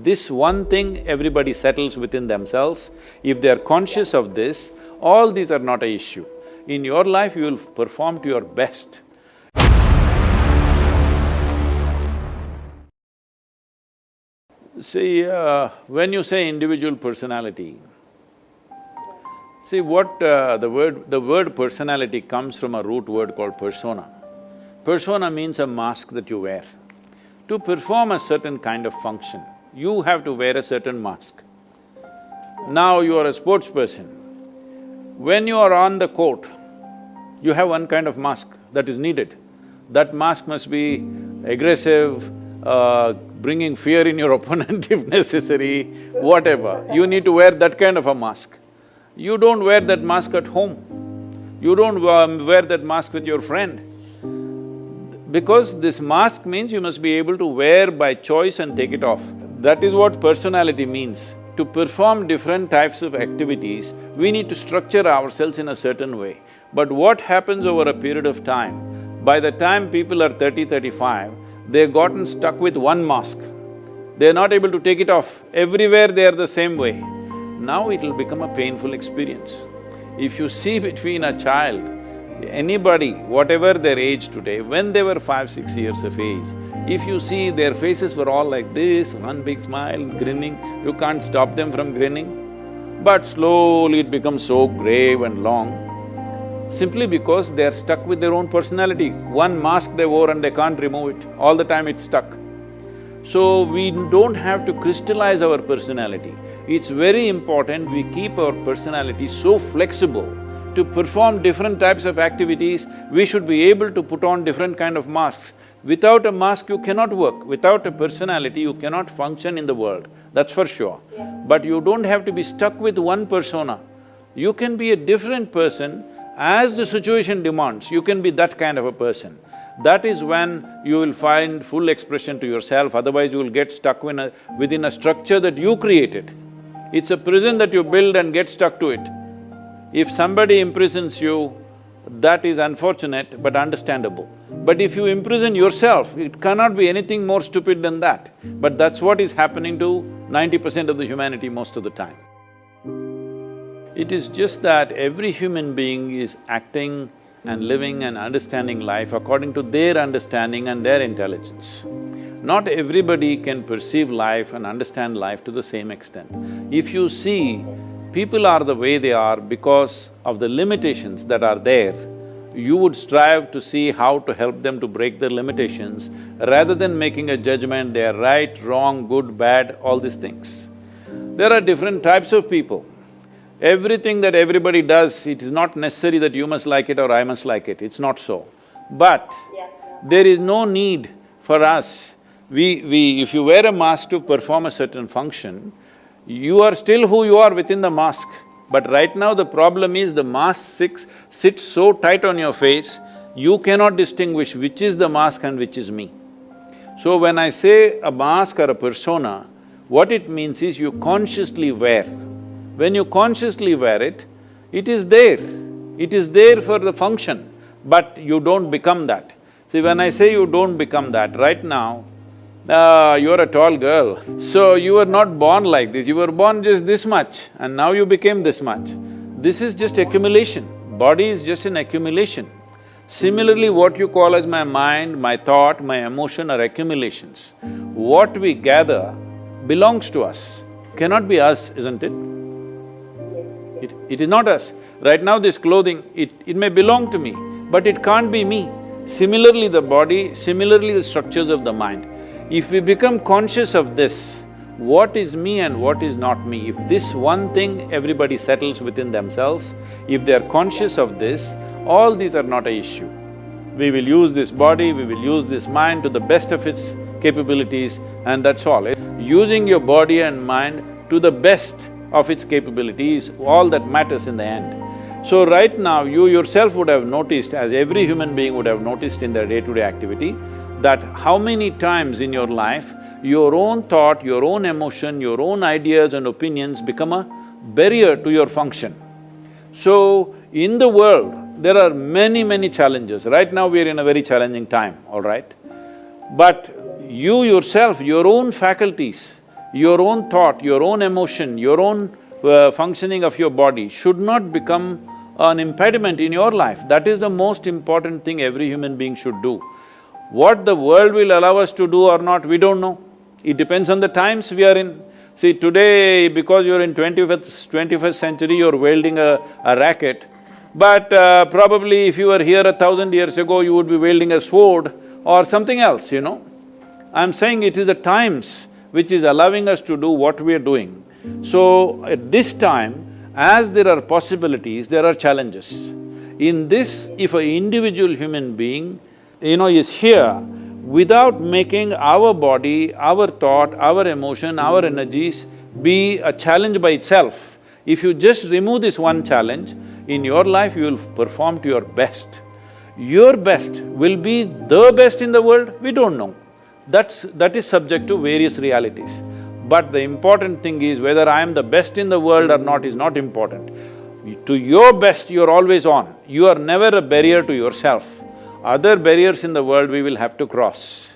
This one thing everybody settles within themselves. If they are conscious of this, all these are not an issue. In your life, you will perform to your best. See, when you say individual personality, see what the word personality comes from a root word called persona. Persona means a mask that you wear. To perform a certain kind of function, you have to wear a certain mask. Now you are a sports person. When you are on the court, you have one kind of mask that is needed. That mask must be aggressive, bringing fear in your opponent if necessary, whatever. You need to wear that kind of a mask. You don't wear that mask at home. You don't wear that mask with your friend. Because this mask means you must be able to wear by choice and take it off. That is what personality means. To perform different types of activities, we need to structure ourselves in a certain way. But what happens over a period of time, by the time people are 30, 35, they've gotten stuck with one mask. They're not able to take it off. Everywhere they are the same way. Now it'll become a painful experience. If you see between a child, anybody, whatever their age today, when they were 5, 6 years of age, if you see their faces were all like this, one big smile, grinning, you can't stop them from grinning. But slowly it becomes so grave and long, simply because they are stuck with their own personality. One mask they wore and they can't remove it, all the time it's stuck. So we don't have to crystallize our personality. It's very important we keep our personality so flexible. To perform different types of activities, we should be able to put on different kind of masks. Without a mask, you cannot work. Without a personality, you cannot function in the world, that's for sure. But you don't have to be stuck with one persona. You can be a different person as the situation demands, you can be that kind of a person. That is when you will find full expression to yourself, otherwise you will get stuck within a structure that you created. It's a prison that you build and get stuck to it. If somebody imprisons you, that is unfortunate but understandable. But if you imprison yourself, it cannot be anything more stupid than that. But that's what is happening to 90% of the humanity most of the time. It is just that every human being is acting and living and understanding life according to their understanding and their intelligence. Not everybody can perceive life and understand life to the same extent. If you see, people are the way they are because of the limitations that are there, you would strive to see how to help them to break their limitations rather than making a judgment, they are right, wrong, good, bad, all these things. There are different types of people. Everything that everybody does, it is not necessary that you must like it or I must like it, it's not so. But there is no need for us, if you wear a mask to perform a certain function, you are still who you are within the mask. But right now the problem is the mask sits so tight on your face, you cannot distinguish which is the mask and which is me. So when I say a mask or a persona, what it means is you consciously wear. When you consciously wear it, it is there. It is there for the function, but you don't become that. See, when I say you don't become that, right now, you're a tall girl, so you were not born like this, you were born just this much and now you became this much. This is just accumulation, body is just an accumulation. Similarly, what you call as my mind, my thought, my emotion are accumulations. What we gather belongs to us, cannot be us, isn't it? It is not us. Right now this clothing, it may belong to me, but it can't be me. Similarly the body, similarly the structures of the mind. If we become conscious of this, what is me and what is not me, if this one thing everybody settles within themselves, if they are conscious of this, all these are not an issue. We will use this body, we will use this mind to the best of its capabilities and that's all. Using your body and mind to the best of its capability is all that matters in the end. So right now, you yourself would have noticed, as every human being would have noticed in their day-to-day activity, that how many times in your life, your own thought, your own emotion, your own ideas and opinions become a barrier to your function. So, in the world, there are many, many challenges. Right now we are in a very challenging time, all right? But you yourself, your own faculties, your own thought, your own emotion, your own functioning of your body should not become an impediment in your life. That is the most important thing every human being should do. What the world will allow us to do or not, we don't know. It depends on the times we are in. See, today, because you're in 21st century, you're wielding a racket, but probably if you were here 1,000 years ago, you would be wielding a sword or something else, you know. I'm saying it is the times which is allowing us to do what we are doing. So, at this time, as there are possibilities, there are challenges. In this, if an individual human being, is here, without making our body, our thought, our emotion, our energies be a challenge by itself, if you just remove this one challenge, in your life you will perform to your best. Your best will be the best in the world, we don't know. That is subject to various realities. But the important thing is whether I am the best in the world or not is not important. To your best, you're always on. You are never a barrier to yourself. Other barriers in the world we will have to cross.